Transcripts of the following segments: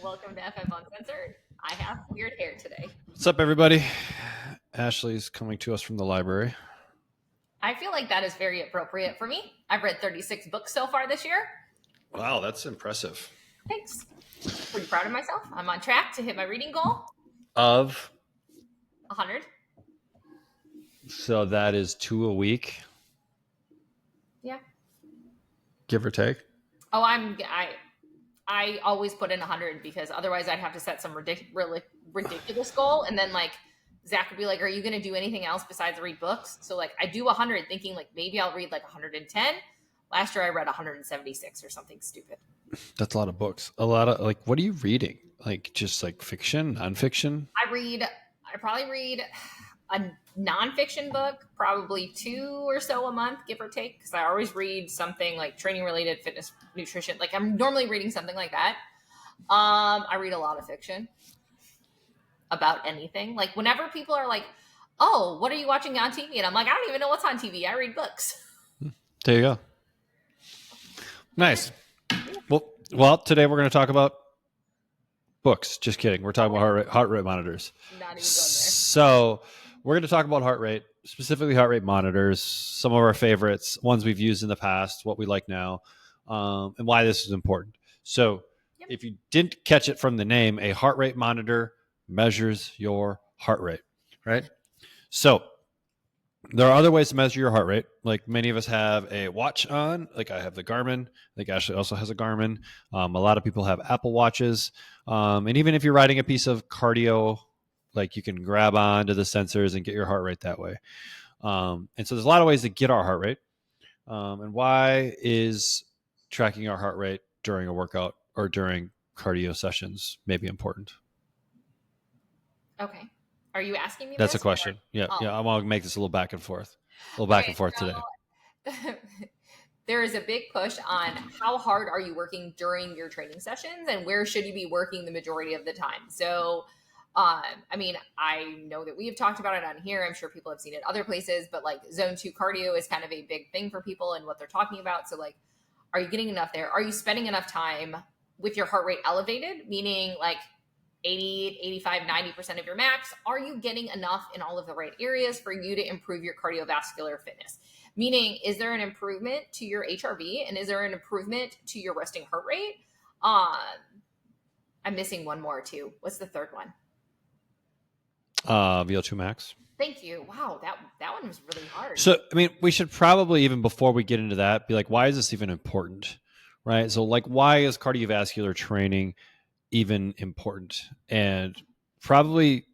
Welcome to FF Uncensored. I have weird hair today. What's up, everybody? Ashley's coming to us from the library. I feel like that is very appropriate for me. I've read 36 books so far this year. Wow, that's impressive. Thanks. Pretty proud of myself. I'm on track to hit my reading goal. Of? 100. So that is 2 a week? Yeah. Give or take? Oh, I always put in 100 because otherwise I'd have to set some really ridiculous goal. And then Zach would be like, are you going to do anything else besides read books? So I do 100 thinking maybe I'll read 110. Last year I read 176 or something stupid. That's a lot of books. A lot of what are you reading? Just fiction, nonfiction? I probably read a nonfiction book, probably 2 or so a month, give or take, because I always read something training related, fitness, nutrition. I'm normally reading something like that. I read a lot of fiction about anything. Whenever people are like, oh, what are you watching on TV? And I'm like, I don't even know what's on TV. I read books. There you go. Nice. Well, today we're going to talk about books. Just kidding. We're talking about heart rate monitors. Not even going there. So we're going to talk about heart rate, specifically heart rate monitors, some of our favorites, ones we've used in the past, what we like now, and why this is important. So If you didn't catch it from the name, a heart rate monitor measures your heart rate, right? So there are other ways to measure your heart rate. Many of us have a watch on, I have the Garmin. Ashley also has a Garmin. A lot of people have Apple Watches. And even if you're riding a piece of cardio, you can grab onto the sensors and get your heart rate that way. And so there's a lot of ways to get our heart rate. And why is tracking our heart rate during a workout or during cardio sessions maybe important? Okay. Are you asking me That's a question. Yeah. I want to make this a little back and forth. Today. There is a big push on how hard are you working during your training sessions and where should you be working the majority of the time. So, I know that we have talked about it on here. I'm sure people have seen it other places, but zone 2 cardio is kind of a big thing for people and what they're talking about. So are you getting enough there? Are you spending enough time with your heart rate elevated, meaning 80, 85, 90% of your max? Are you getting enough in all of the right areas for you to improve your cardiovascular fitness? Meaning, is there an improvement to your HRV and is there an improvement to your resting heart rate? I'm missing one more too. What's the third one? VO2 max. Thank you. Wow, that one was really hard. So, we should probably, even before we get into that, be why is this even important, right? So, why is cardiovascular training even important? And probably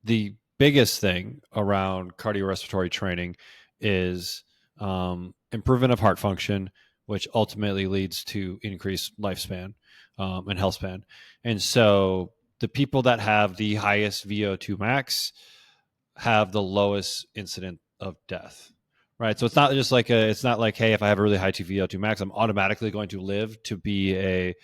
the biggest thing around cardiorespiratory training is improvement of heart function, which ultimately leads to increased lifespan and health span. And so the people that have the highest VO2 max have the lowest incident of death, right? So it's not just it's not hey, if I have a really high VO2 max, I'm automatically going to live to be a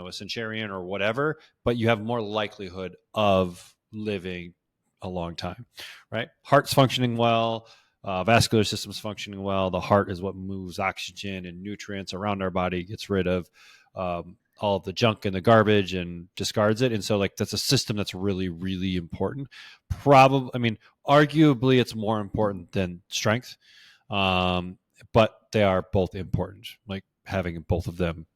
centurion or whatever, but you have more likelihood of living a long time, right? Heart's functioning well, vascular system's functioning well. The heart is what moves oxygen and nutrients around our body, gets rid of all of the junk and the garbage and discards it. And so that's a system that's really, really important. Arguably it's more important than strength. But they are both important. Having both of them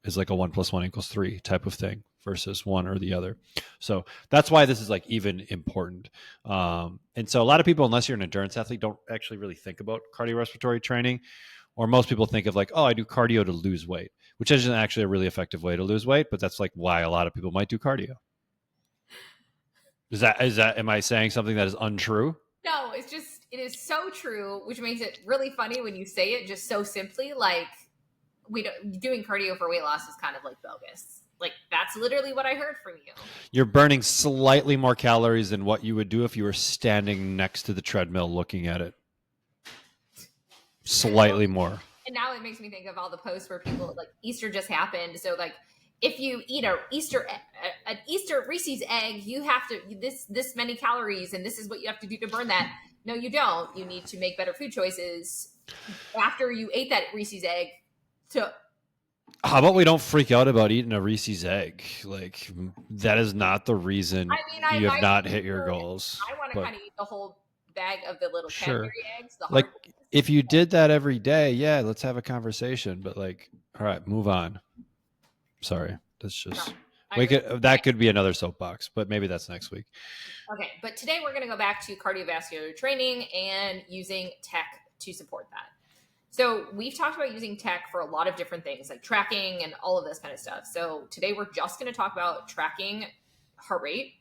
is a 1 + 1 = 3 type of thing versus one or the other. So that's why this is even important. And so a lot of people, unless you're an endurance athlete, don't actually really think about cardiorespiratory training. Or most people think of oh, I do cardio to lose weight, which isn't actually a really effective way to lose weight, but that's why a lot of people might do cardio. Is that, am I saying something that is untrue? No, it is so true, which makes it really funny when you say it just so simply, doing cardio for weight loss is kind of bogus. That's literally what I heard from you. You're burning slightly more calories than what you would do if you were standing next to the treadmill looking at it. Slightly more. And now it makes me think of all the posts where people Easter just happened. So if you eat an Easter Reese's egg, you have to this many calories, and this is what you have to do to burn that. No, you don't. You need to make better food choices after you ate that Reese's egg to How about we don't freak out about eating a Reese's egg? Like that is not the reason I mean, I you have might not eat hit your the, goals. I want to But kind of eat the whole bag of the little sure, Cadbury eggs, the hard like ones. if you did that every day, yeah, let's have a conversation. But like, all right, move on. Sorry, that's No, just I we agree. could that could be another soapbox, but maybe that's next week. Okay, but today we're going to go back to cardiovascular training and using tech to support that. So we've talked about using tech for a lot of different things like tracking and all of this kind of stuff. So today we're just going to talk about tracking heart rate.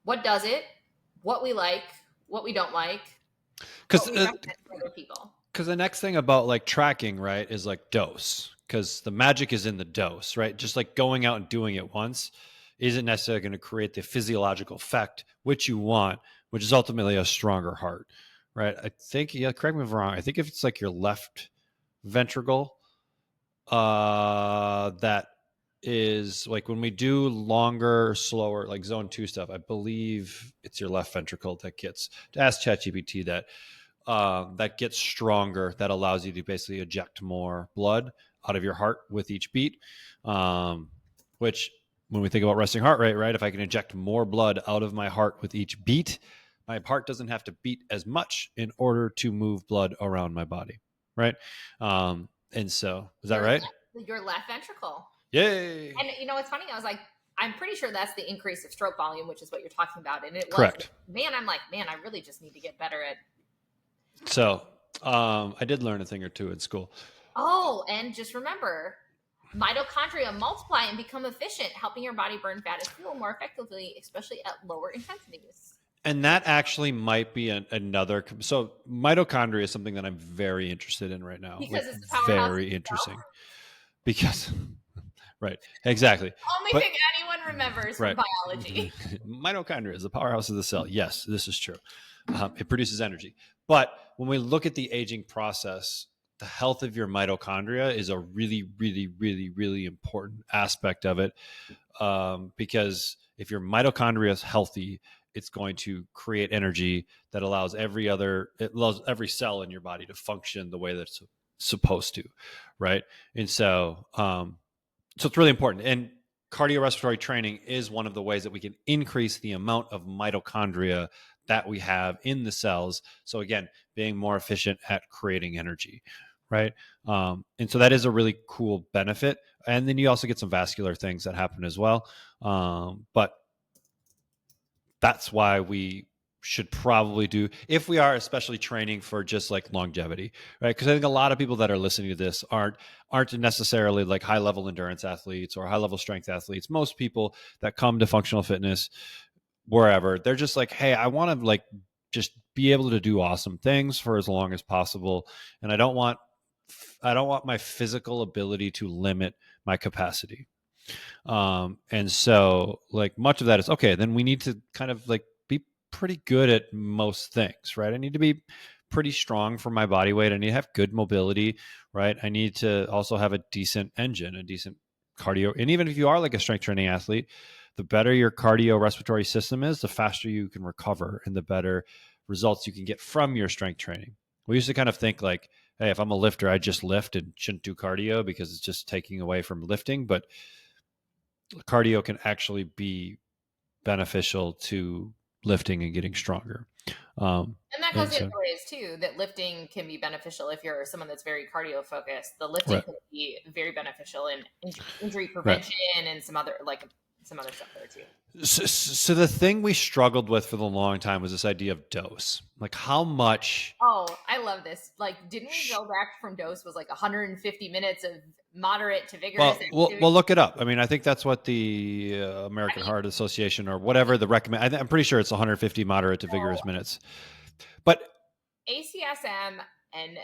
What does it? What we like, what we don't like, Because what we recommend for other people. Because the next thing about like tracking, right, is like dose. Because the magic is in the dose, right? Just like going out and doing it once isn't necessarily going to create the physiological effect which you want, which is ultimately a stronger heart, right? I think, yeah, correct me if I'm wrong. I think if it's like your left ventricle, that is like when we do longer, slower, like zone 2 stuff, I believe it's your left ventricle that gets, to ask ChatGPT that, that gets stronger, that allows you to basically eject more blood out of your heart with each beat. Which, when we think about resting heart rate, right? If I can inject more blood out of my heart with each beat, my heart doesn't have to beat as much in order to move blood around my body, right? And so, is that right? Your left ventricle. Yay! And you know, it's funny. I was like, I'm pretty sure that's the increase of stroke volume, which is what you're talking about. And it was, Correct. man, I'm like, man, I really just need to get better at. So, I did learn a thing or two in school. Oh, and just remember, mitochondria multiply and become efficient, helping your body burn fat as fuel more effectively, especially at lower intensities. And that actually might be another. So mitochondria is something that I'm very interested in right now. Like Because it's the powerhouse of very the cell. interesting. Because right, exactly. Only But thing anyone remembers from right, biology. mitochondria is the powerhouse of the cell. Yes, this is true. It produces energy. But when we look at the aging process, the health of your mitochondria is a really, really, really, really important aspect of it. Because if your mitochondria is healthy, it's going to create energy that allows it allows every cell in your body to function the way that it's supposed to, right? And so it's really important. And cardiorespiratory training is one of the ways that we can increase the amount of mitochondria that we have in the cells. So again, being more efficient at creating energy, right? And so that is a really cool benefit. And then you also get some vascular things that happen as well. But that's why we should probably do, if we are especially training for just like longevity, right? Because I think a lot of people that are listening to this aren't necessarily like high level endurance athletes or high level strength athletes. Most people that come to functional fitness wherever, they're just like, hey, I want to like just be able to do awesome things for as long as possible, and I don't want my physical ability to limit my capacity. And so like much of that is okay, then we need to kind of like be pretty good at most things, right? I need to be pretty strong for my body weight. I need to have good mobility, right? I need to also have a decent engine, a decent cardio. And even if you are like a strength training athlete, the better your cardiorespiratory system is, the faster you can recover and the better results you can get from your strength training. We used to kind of think like, hey, if I'm a lifter, I just lift and shouldn't do cardio because it's just taking away from lifting. But cardio can actually be beneficial to lifting and getting stronger. And that goes And the other so, ways too, that lifting can be beneficial if you're someone that's very cardio focused. The lifting right, can be very beneficial in injury right. prevention and some other stuff there too. So the thing we struggled with for the long time was this idea of dose. Like how much. Oh, I love this. Like, didn't we go back from dose was like 150 minutes of moderate to vigorous Well, activity? look it up. I mean, I think that's what the I American mean, Heart Association or whatever the recommend. I'm pretty sure it's 150 moderate to vigorous minutes. But ACSM and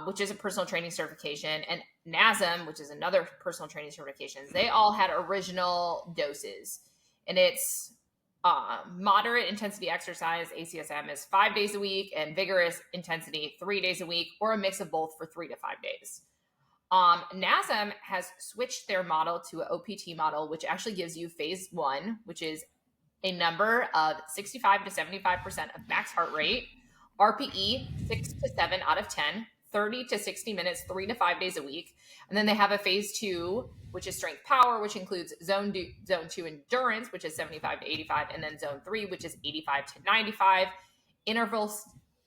which is a personal training certification, and NASM, which is another personal training certifications, they all had original doses, and it's moderate intensity exercise. ACSM is 5 days a week, and vigorous intensity 3 days a week, or a mix of both for 3 to 5 days. NASM has switched their model to an OPT model, which actually gives you phase one, which is a number of 65 to 75% of max heart rate, RPE 6 to 7 out of 10, 30 to 60 minutes, 3 to 5 days a week. And then they have a phase 2, which is strength power, which includes zone 2 endurance, which is 75 to 85, and then zone 3, which is 85 to 95. Interval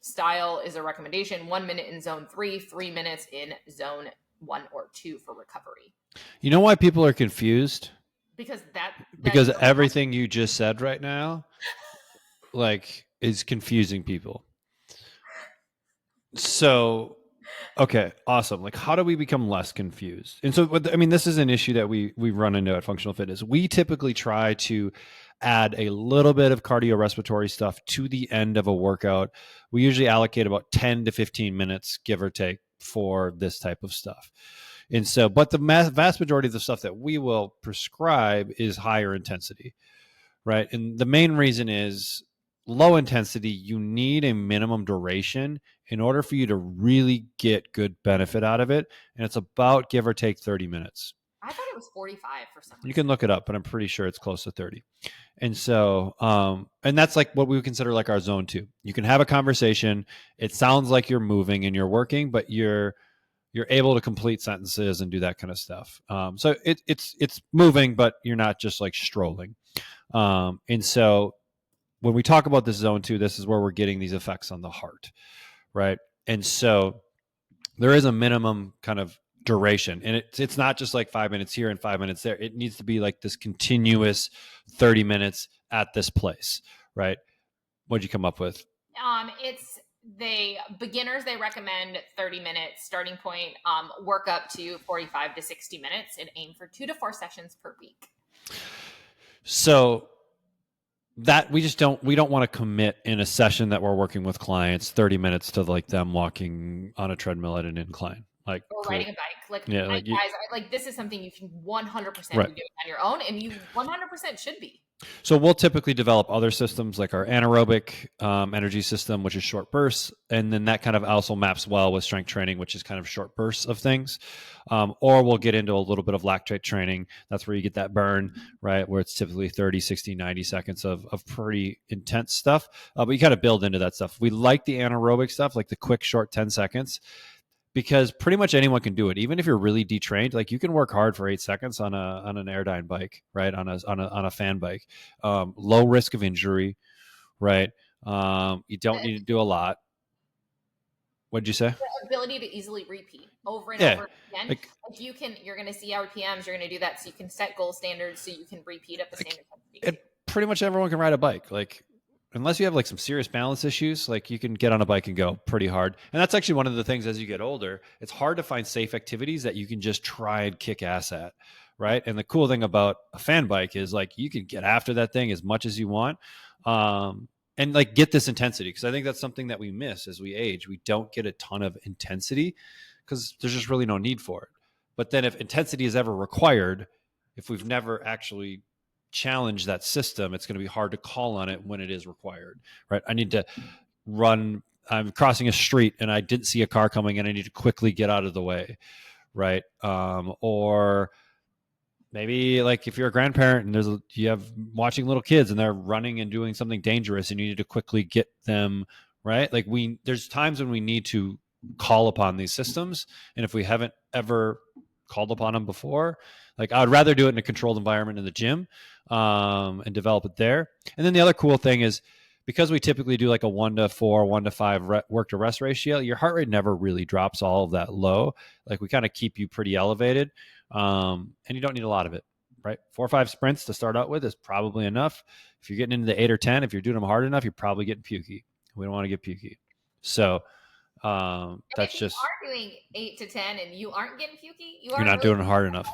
style is a recommendation: 1 minute in zone 3, 3 minutes in zone 1 or 2 for recovery. You know why people are confused? Because everything you just said right now, like, is confusing people. So, okay, awesome. Like, how do we become less confused? And so, I mean, this is an issue that we run into at Functional Fitness. We typically try to add a little bit of cardiorespiratory stuff to the end of a workout. We usually allocate about 10 to 15 minutes, give or take, for this type of stuff. And so, but the vast majority of the stuff that we will prescribe is higher intensity, right? And the main reason is low intensity, you need a minimum duration in order for you to really get good benefit out of it. And it's about, give or take, 30 minutes. I thought it was 45 for some reason. You can look it up, but I'm pretty sure it's close to 30. And so, and that's like what we would consider like our zone 2. You can have a conversation. It sounds like you're moving and you're working, but you're able to complete sentences and do that kind of stuff. So it's moving, but you're not just like strolling. And so when we talk about this zone 2, this is where we're getting these effects on the heart, right? And so there is a minimum kind of duration, and it's not just like 5 minutes here and 5 minutes there. It needs to be like this continuous 30 minutes at this place, right? What'd you come up with? It's beginners, they recommend 30 minutes starting point, work up to 45 to 60 minutes and aim for 2 to 4 sessions per week. So that we don't want to commit in a session that we're working with clients 30 minutes to like them walking on a treadmill at an incline, like, or cool. riding a bike. Like, yeah, like, guys, like, this is something you can 100% right. be doing on your own, and you 100% should be. So we'll typically develop other systems like our anaerobic energy system, which is short bursts. And then that kind of also maps well with strength training, which is kind of short bursts of things. Or we'll get into a little bit of lactate training. That's where you get that burn, right? Where it's typically 30, 60, 90 seconds of pretty intense stuff. But you got to build into that stuff. We like the anaerobic stuff, like the quick, short 10 seconds. Because pretty much anyone can do it, even if you're really detrained. Like, you can work hard for 8 seconds on an Airdyne bike, right? On a fan bike, low risk of injury, right? You don't need to do a lot. What'd you say? The ability to easily repeat over and over again. Like, you're going to see RPMs. You're going to do that, so you can set goal standards, so you can repeat at the same intensity. Pretty much everyone can ride a bike. Like, unless you have like some serious balance issues, like, you can get on a bike and go pretty hard. And that's actually one of the things as you get older, it's hard to find safe activities that you can just try and kick ass at, right? And the cool thing about a fan bike is like you can get after that thing as much as you want, and like get this intensity. Because I think that's something that we miss as we age. We don't get a ton of intensity because there's just really no need for it. But then if intensity is ever required, if we've never actually challenge that system, it's going to be hard to call on it when it is required, right? I need to run, I'm crossing a street and I didn't see a car coming and I need to quickly get out of the way, right? Or maybe like if you're a grandparent and you have watching little kids and they're running and doing something dangerous and you need to quickly get them, right? Like, there's times when we need to call upon these systems, and if we haven't ever called upon them before, like, I would rather do it in a controlled environment in the gym, and develop it there. And then the other cool thing is, because we typically do like a 1-to-4, 1-to-5 work to rest ratio, your heart rate never really drops all of that low. Like, we kind of keep you pretty elevated, and you don't need a lot of it, right? 4 or 5 sprints to start out with is probably enough. If you're getting into the 8 or 10, if you're doing them hard enough, you're probably getting pukey. We don't want to get pukey. So that's if just, you are doing 8 to 10 and you aren't getting pukey, you're not doing it hard enough.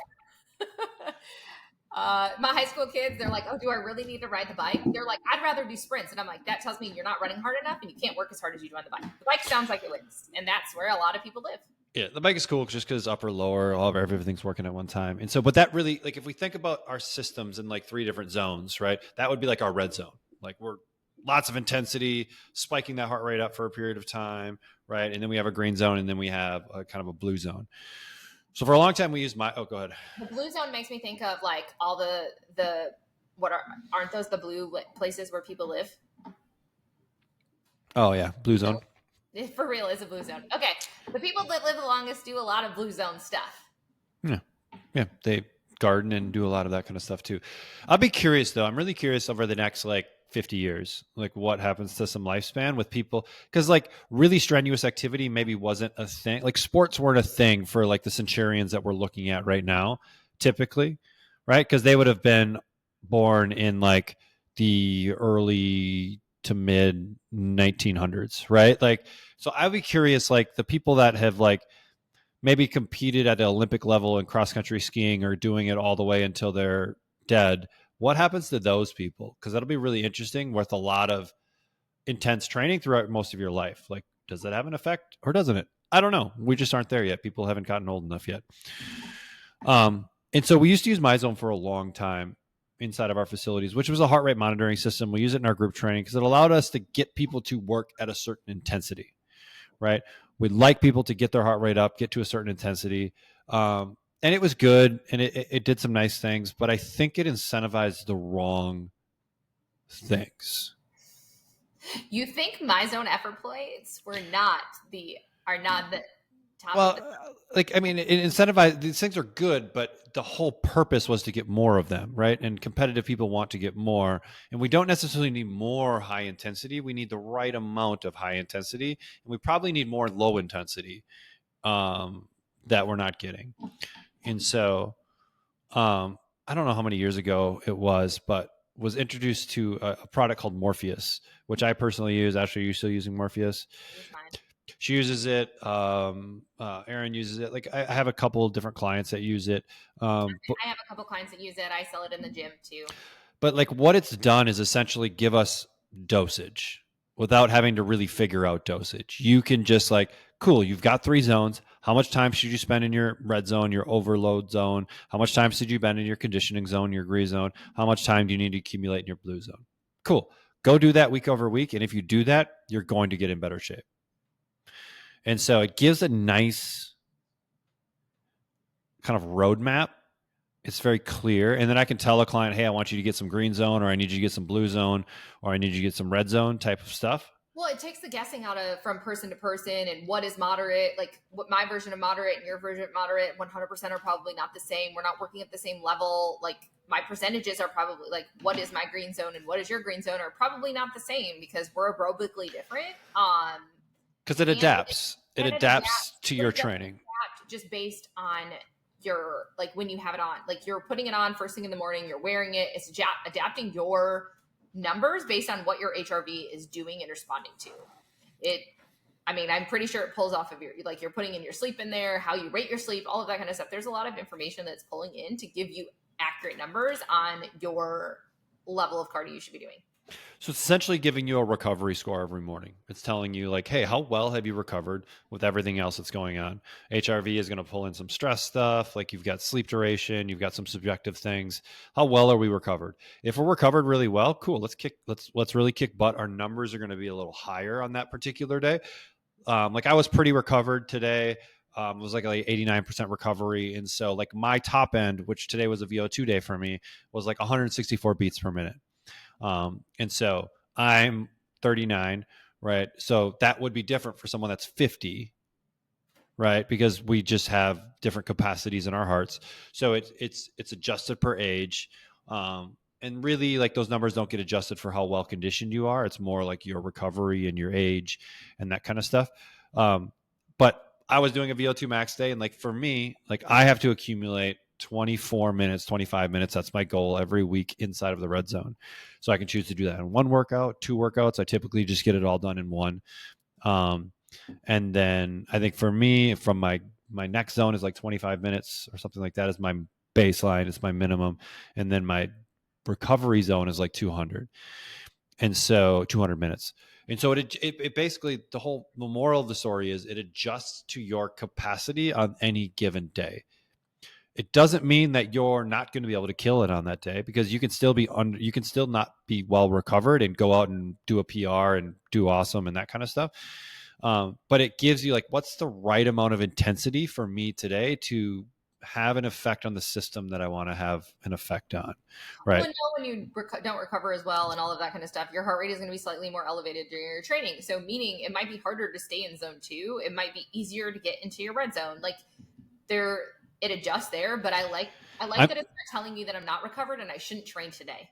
My high school kids, they're like, oh, do I really need to ride the bike? They're like, I'd rather do sprints. And I'm like, that tells me you're not running hard enough and you can't work as hard as you do on the bike. The bike sounds like it wins. And that's where a lot of people live. Yeah, the bike is cool just because upper, lower, all of everything's working at one time. And so, but that really, like, if we think about our systems in like 3 different zones, right? That would be like our red zone. Like, we're lots of intensity, spiking that heart rate up for a period of time, right? And then we have a green zone, and then we have a kind of a blue zone. So for a long time we used go ahead. The blue zone makes me think of like all aren't those the blue places where people live? Oh yeah, blue zone. It for real is a blue zone. Okay. The people that live the longest do a lot of blue zone stuff. Yeah. Yeah. They garden and do a lot of that kind of stuff too. I'll be curious though. I'm really curious over the next like 50 years, like what happens to some lifespan with people. Cause like really strenuous activity maybe wasn't a thing. Like sports weren't a thing for like the centurions that we're looking at right now, typically, right? Cause they would have been born in like the early to mid 1900s, right? Like, so I'd be curious, like the people that have like maybe competed at the Olympic level in cross country skiing or doing it all the way until they're dead. What happens to those people? Because that'll be really interesting with a lot of intense training throughout most of your life. Like, does that have an effect or doesn't it? I don't know. We just aren't there yet. People haven't gotten old enough yet. And so we used to use MyZone for a long time inside of our facilities, which was a heart rate monitoring system. We use it in our group training because it allowed us to get people to work at a certain intensity, right? We'd like people to get their heart rate up, get to a certain intensity. And it was good and it did some nice things, but I think it incentivized the wrong things. You think my zone effort plates are not the top of Well, the like, I mean, it incentivized, these things are good, but the whole purpose was to get more of them, right? And competitive people want to get more. And we don't necessarily need more high intensity. We need the right amount of high intensity. And we probably need more low intensity that we're not getting. And so I don't know how many years ago it was, but was introduced to a product called Morpheus, which I personally use. Actually, you're still using Morpheus. use mine. She uses it. Aaron uses it. Like I have a couple of different clients that use it. I have a couple clients that use it. I sell it in the gym too. But like what it's done is essentially give us dosage without having to really figure out dosage. You can just like, cool, you've got 3 zones. How much time should you spend in your red zone, your overload zone? How much time should you spend in your conditioning zone, your green zone? How much time do you need to accumulate in your blue zone? Cool. Go do that week over week. And if you do that, you're going to get in better shape. And so it gives a nice kind of roadmap. It's very clear. And then I can tell a client, hey, I want you to get some green zone, or I need you to get some blue zone, or I need you to get some red zone type of stuff. Well, it takes the guessing out of from person to person and what is moderate. Like what my version of moderate and your version of moderate 100% are probably not the same. We're not working at the same level. Like my percentages are probably like what is my green zone and what is your green zone are probably not the same because we're aerobically different. Because it adapts. It adapts to your training. Just based on your like when you have it on, like you're putting it on first thing in the morning, you're wearing it. It's adapting your numbers based on what your HRV is doing and responding to it. I mean, I'm pretty sure it pulls off of your, like you're putting in your sleep in there, how you rate your sleep, all of that kind of stuff. There's a lot of information that's pulling in to give you accurate numbers on your level of cardio you should be doing. So it's essentially giving you a recovery score every morning. It's telling you like, hey, how well have you recovered with everything else that's going on? HRV is going to pull in some stress stuff. Like you've got sleep duration, you've got some subjective things. How well are we recovered? If we're recovered really well, cool. Let's really kick butt. Our numbers are going to be a little higher on that particular day. Like I was pretty recovered today. It was like 89% recovery. And so like my top end, which today was a VO2 day for me, was like 164 beats per minute. And so I'm 39, right? So that would be different for someone that's 50, right? Because we just have different capacities in our hearts. So it's adjusted per age. And really like those numbers don't get adjusted for how well conditioned you are. It's more like your recovery and your age and that kind of stuff. But I was doing a VO2 max day. And like for me, like I have to accumulate 24 minutes, 25 minutes. That's my goal every week inside of the red zone. So I can choose to do that in one workout, 2 workouts. I typically just get it all done in one. And then I think for me, from my next zone is like 25 minutes or something like that is my baseline. It's my minimum. And then my recovery zone is like 200. And so 200 minutes. And so it basically, the moral of the story is it adjusts to your capacity on any given day. It doesn't mean that you're not going to be able to kill it on that day because you can still you can still not be well recovered and go out and do a PR and do awesome and that kind of stuff. But it gives you like, what's the right amount of intensity for me today to have an effect on the system that I want to have an effect on, right? Well, when you don't recover as well and all of that kind of stuff, your heart rate is going to be slightly more elevated during your training. So, meaning it might be harder to stay in zone 2. It might be easier to get into your red zone. Like it adjusts there, but I like that it's not telling me that I'm not recovered and I shouldn't train today.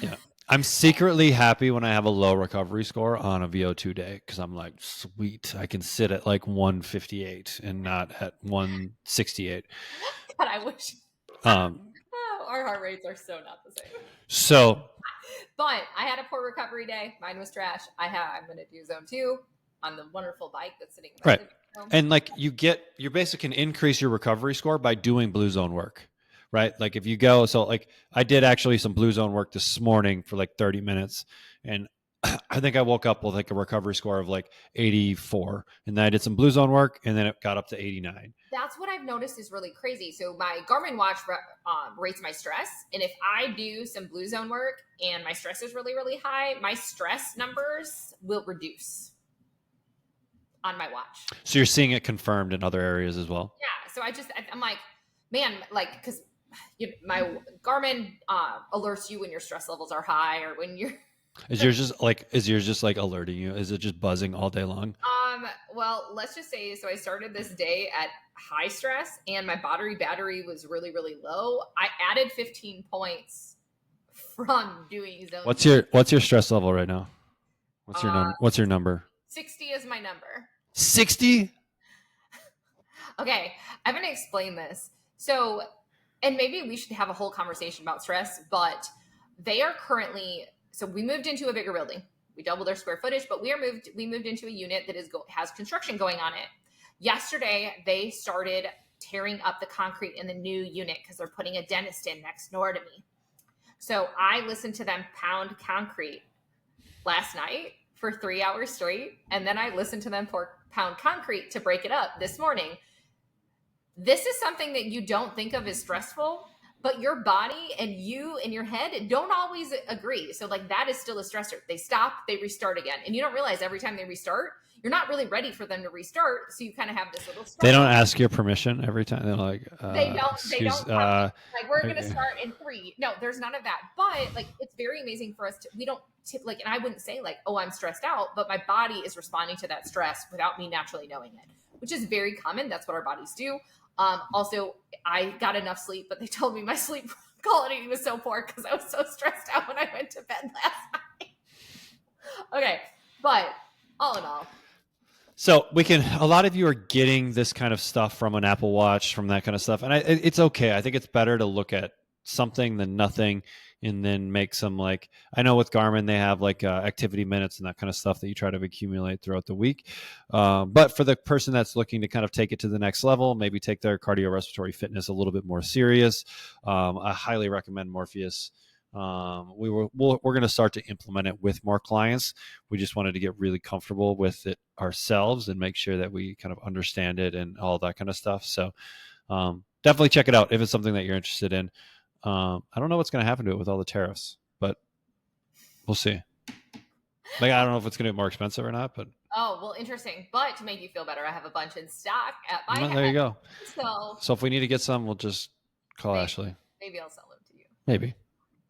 Yeah. I'm secretly happy when I have a low recovery score on a VO2 day because I'm like, sweet, I can sit at like 158 and not at 168. God, I wish. Our heart rates are so not the same. So, but I had a poor recovery day. Mine was trash. I'm going to do zone 2 on the wonderful bike that's sitting right. And like you basically can increase your recovery score by doing blue zone work. Right. Like if you go, so like I did actually some blue zone work this morning for like 30 minutes. And I think I woke up with like a recovery score of like 84. And then I did some blue zone work and then it got up to 89. That's what I've noticed is really crazy. So my Garmin watch rates my stress. And if I do some blue zone work and my stress is really, really high, my stress numbers will reduce on my watch. So you're seeing it confirmed in other areas as well? Yeah. So I'm like, man, like, because my Garmin alerts you when your stress levels are high or when you're. Is yours just like alerting you? Is it just buzzing all day long? Well, let's just say, so I started this day at high stress and my battery was really, really low. I added 15 points from doing zone. What's your stress level right now? What's your number? 60 is my number. 60? Okay, I'm going to explain this. So, and maybe we should have a whole conversation about stress, but they are currently, so we moved into a bigger building. We doubled our square footage, but we moved into a unit that has construction going on it. Yesterday, they started tearing up the concrete in the new unit because they're putting a dentist in next door to me. So I listened to them pound concrete last night for 3 hours straight, and then I listened to them pound concrete to break it up this morning. This is something that you don't think of as stressful, but your body and you in your head don't always agree. So like that is still a stressor. They stop, they restart again. And you don't realize every time they restart, you're not really ready for them to restart. So you kind of have this little struggle. They don't ask your permission every time. They're like, they don't like, we're going to start in 3. No, there's none of that. But like, it's very amazing for us we don't like, and I wouldn't say like, oh, I'm stressed out, but my body is responding to that stress without me naturally knowing it, which is very common. That's what our bodies do. Also, I got enough sleep, but they told me my sleep quality was so poor because I was so stressed out when I went to bed last night. Okay, but all in all. So a lot of you are getting this kind of stuff from an Apple Watch, from that kind of stuff. And it's okay. I think it's better to look at something than nothing and then make some, like, I know with Garmin, they have like activity minutes and that kind of stuff that you try to accumulate throughout the week. But for the person that's looking to kind of take it to the next level, maybe take their cardiorespiratory fitness a little bit more serious, I highly recommend Morpheus. We're going to start to implement it with more clients. We just wanted to get really comfortable with it ourselves and make sure that we kind of understand it and all that kind of stuff. So definitely check it out if it's something that you're interested in. I don't know what's going to happen to it with all the tariffs, but we'll see. Like, I don't know if it's going to be more expensive or not, but. Oh, well, interesting. But to make you feel better, I have a bunch in stock at my house. There you go. So if we need to get some, we'll just call Ashley. Maybe I'll sell them to you. Maybe.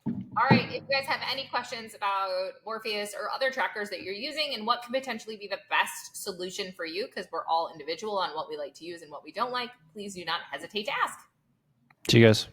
All right. If you guys have any questions about Morpheus or other trackers that you're using and what could potentially be the best solution for you, because we're all individual on what we like to use and what we don't like, please do not hesitate to ask. See you guys.